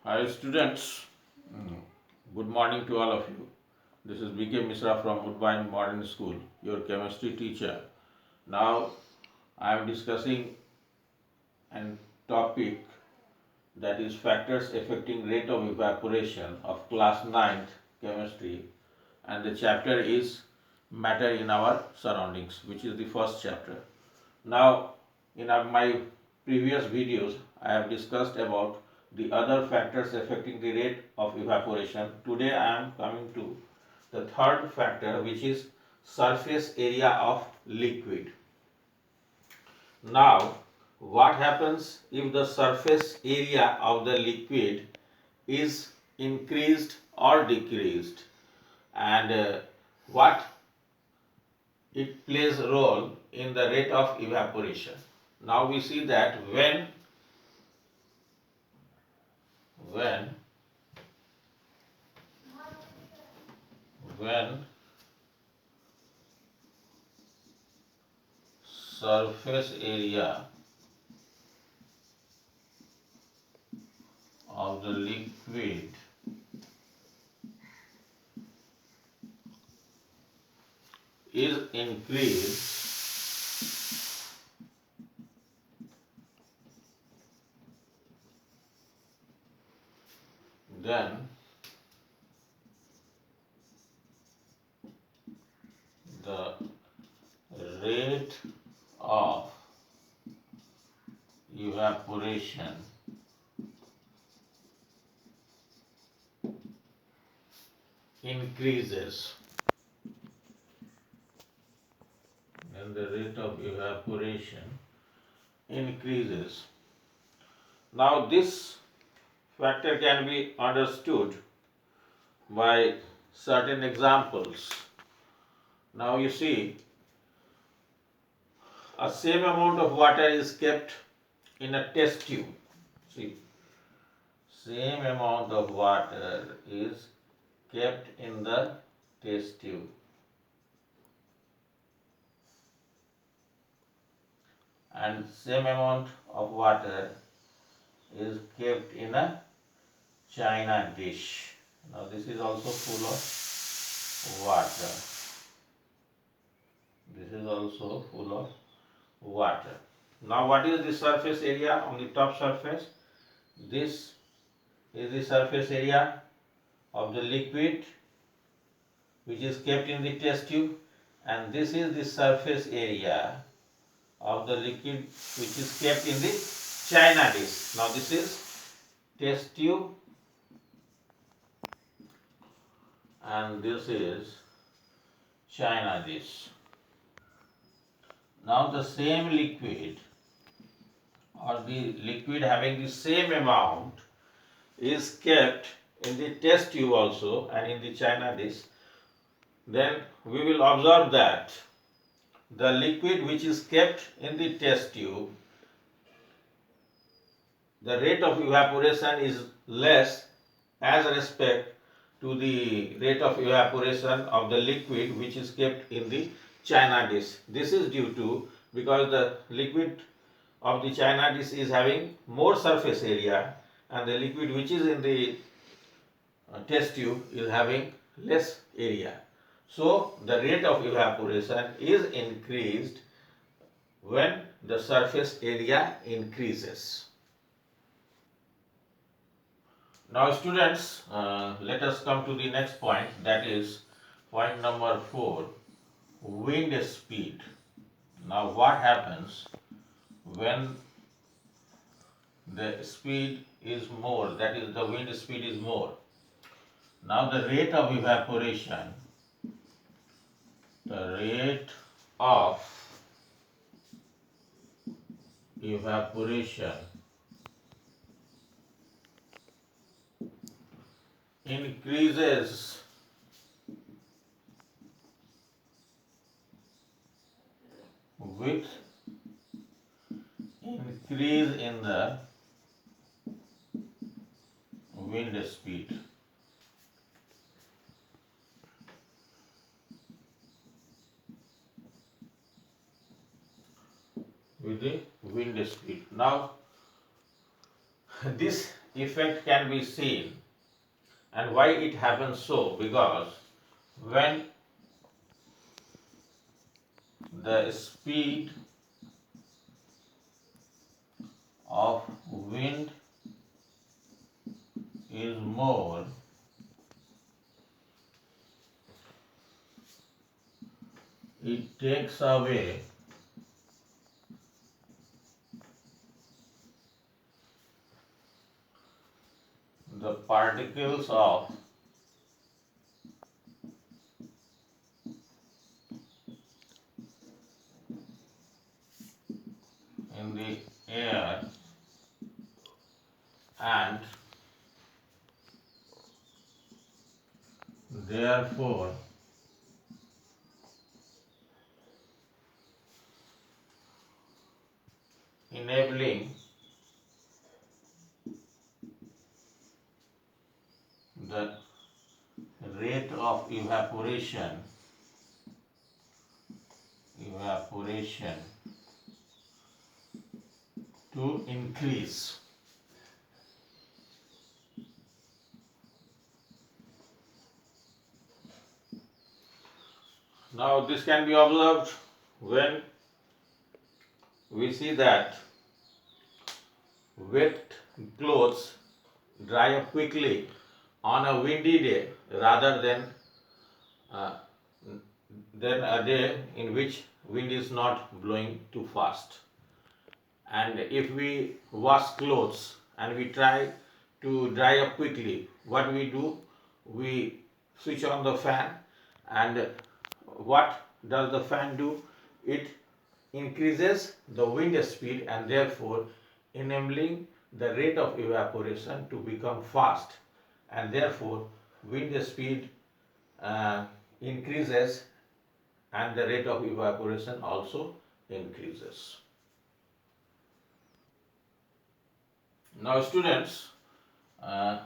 Hi students, good morning to all of you. This is BK Misra from Woodbine Modern School, your chemistry teacher. Now I am discussing a topic that is factors affecting rate of evaporation of class ninth chemistry, and the chapter is matter in our surroundings, which is the first chapter. Now in my previous videos I have discussed about the other factors affecting the rate of evaporation. Today I am coming to the third factor, which is surface area of liquid. Now what happens if the surface area of the liquid is increased or decreased, and what it plays a role in the rate of evaporation. Now we see that when when surface area of the liquid is increased, then the rate of evaporation increases. And the rate of evaporation increases. Now this factor can be understood by certain examples. Now you see, a same amount of water is kept in a test tube. See, same amount of water is kept in the test tube, and same amount of water is kept in a china dish. Now this is also full of water. This is also full of water. Now what is the surface area on the top surface? This is the surface area of the liquid which is kept in the test tube, and this is the surface area of the liquid which is kept in the china dish. Now this is test tube and this is china dish. Now the same liquid or the liquid having the same amount is kept in the test tube also and in the china dish. Then we will observe that the liquid which is kept in the test tube, the rate of evaporation is less as respect to the rate of evaporation of the liquid which is kept in the china dish. This is due to because the liquid of the china dish is having more surface area and the liquid which is in the test tube is having less area. So the rate of evaporation is increased when the surface area increases. Now students, let us come to the next point, that is point number 4, wind speed. Now what happens when the speed is more, that is the wind speed is more? Now the rate of evaporation, the rate of evaporation increases with increase in the wind speed. With the wind speed. Now This effect can be seen, and why it happens so, because when the speed of wind is more, it takes away the particles of in the air, and therefore enabling the rate of evaporation to increase. Now this can be observed when we see that wet clothes dry up quickly on a windy day rather uh, than a day in which wind is not blowing too fast. And if we wash clothes and we try to dry up quickly, what we do, we switch on the fan, and what does the fan do? It increases the wind speed and therefore enabling the rate of evaporation to become fast, and therefore wind speed uh, increases and the rate of evaporation also increases. Now students,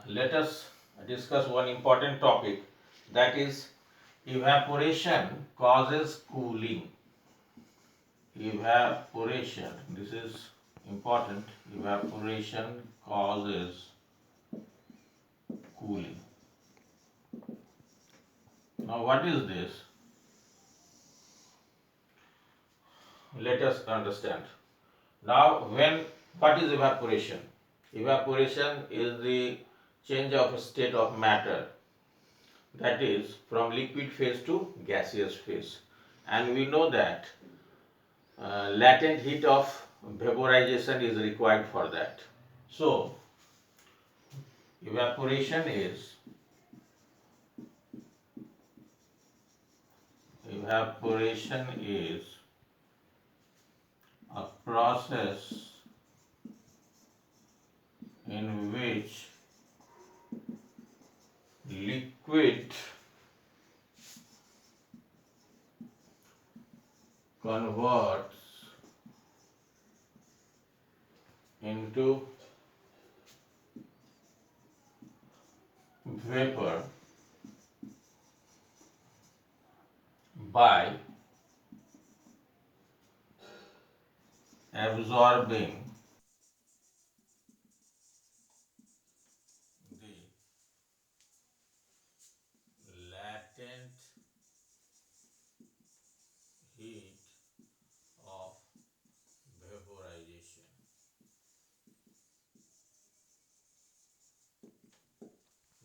let us discuss one important topic, that is evaporation causes cooling. Evaporation, this is important, evaporation causes cooling. Now what is this? Let us understand. Now what is evaporation? Evaporation is the change of state of matter, that is from liquid phase to gaseous phase, and we know that latent heat of vaporization is required for that. So evaporation is evaporation is a process in which liquid converts into vapor by absorbing the latent heat of vaporization.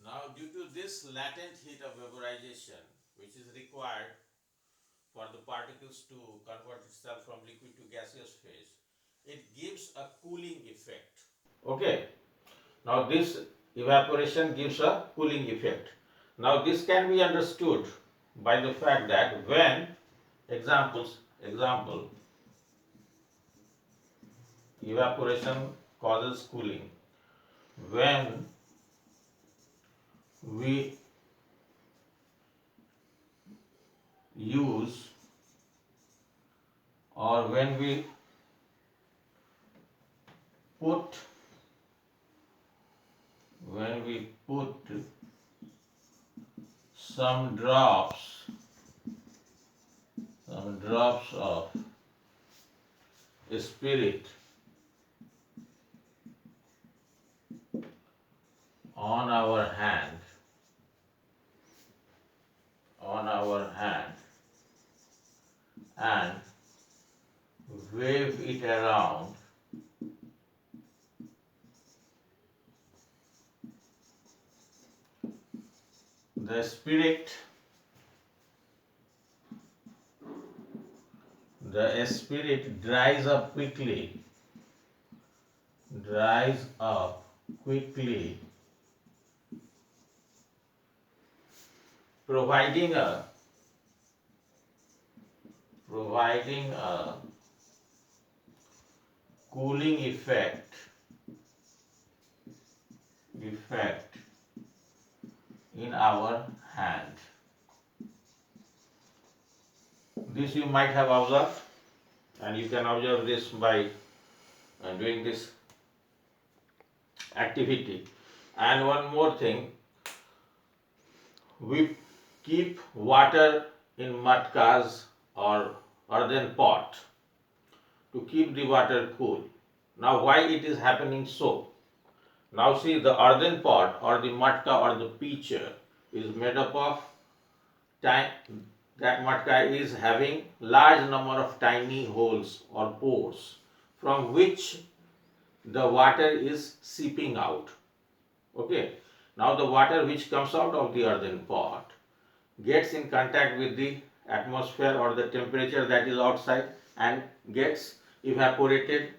Now, due to this latent heat of vaporization, which is required for the particles to convert itself from liquid to gaseous phase, it gives a cooling effect. Okay. Now, this evaporation gives a cooling effect. Now, this can be understood by the fact that when example evaporation causes cooling when we use or when we put some drops of spirit on our hand, on our hand, and wave it around, the spirit dries up quickly, providing a cooling effect in our hand. This you might have observed, and you can observe this by doing this activity. And one more thing, we keep water in matkas or earthen pot to keep the water cool. Now, why it is happening so? Now see, the earthen pot or the matka or the pitcher is made up of that matka is having large number of tiny holes or pores from which the water is seeping out. Okay. Now the water which comes out of the earthen pot gets in contact with the atmosphere or the temperature that is outside and gets evaporated,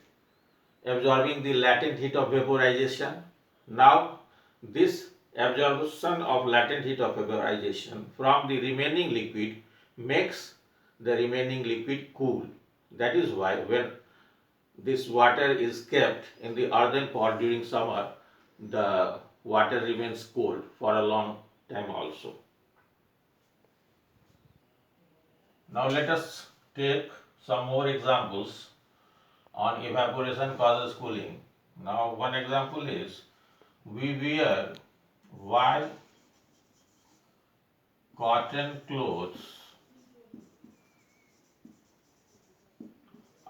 absorbing the latent heat of vaporization. Now this absorption of latent heat of vaporization from the remaining liquid makes the remaining liquid cool. That is why when this water is kept in the earthen pot during summer, the water remains cold for a long time also. Now let us take some more examples on evaporation causes cooling. Now one example is, we wear while cotton clothes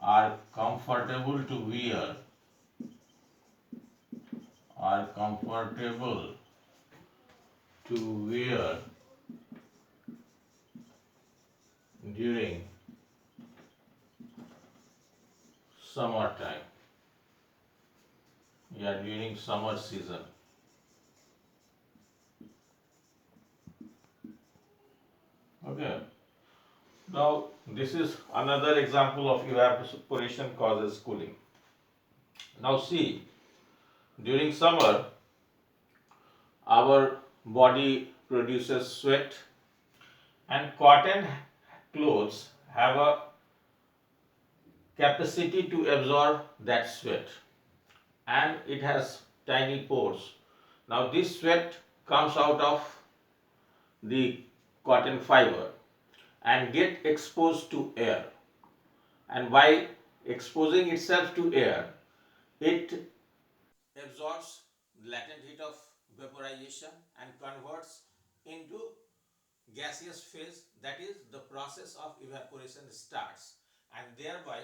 are comfortable to wear, are comfortable to wear during summertime, during summer season. Okay. Now this is another example of evaporation causes cooling. Now see, during summer our body produces sweat, and cotton clothes have a capacity to absorb that sweat, and it has tiny pores. Now this sweat comes out of the cotton fiber and get exposed to air, and by exposing itself to air, it absorbs latent heat of vaporization and converts into gaseous phase. That is, the process of evaporation starts, and thereby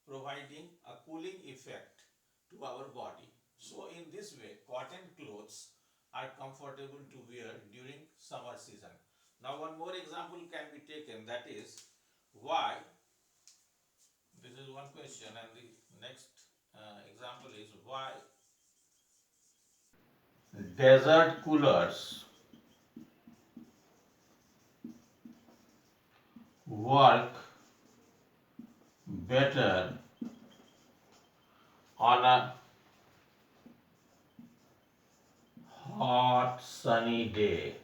providing a cooling effect to our body. So in this way, cotton clothes are comfortable to wear during summer season. Now one more example can be taken, that is, why, this is one question, and the next example is, why desert coolers work better on a hot sunny day.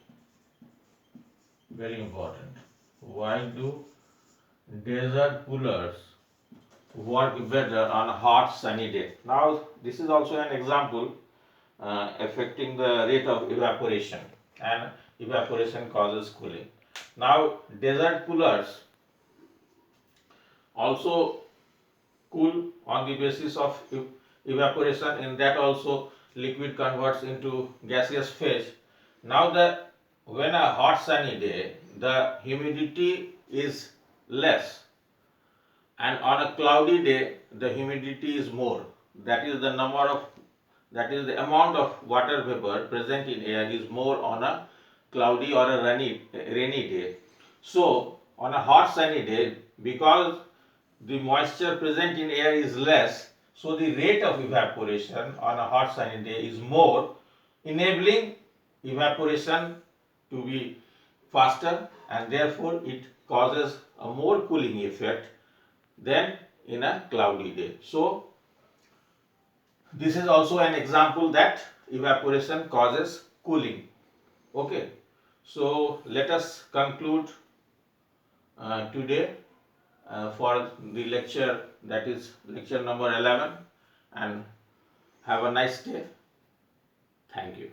Very important. Why do desert coolers work better on a hot sunny day? Now this is also an example affecting the rate of evaporation, and evaporation causes cooling. Now desert coolers also cool on the basis of evaporation. In that also liquid converts into gaseous phase. Now when a hot sunny day, the humidity is less, and on a cloudy day the humidity is more. That is, the number of that is the amount of water vapor present in air, is more on a cloudy or a rainy day. So on a hot sunny day, because the moisture present in air is less, so the rate of evaporation on a hot sunny day is more, enabling evaporation to be faster, and therefore it causes a more cooling effect than in a cloudy day. So this is also an example that evaporation causes cooling. Okay, so let us conclude today for the lecture, that is lecture number 11, and have a nice day. Thank you.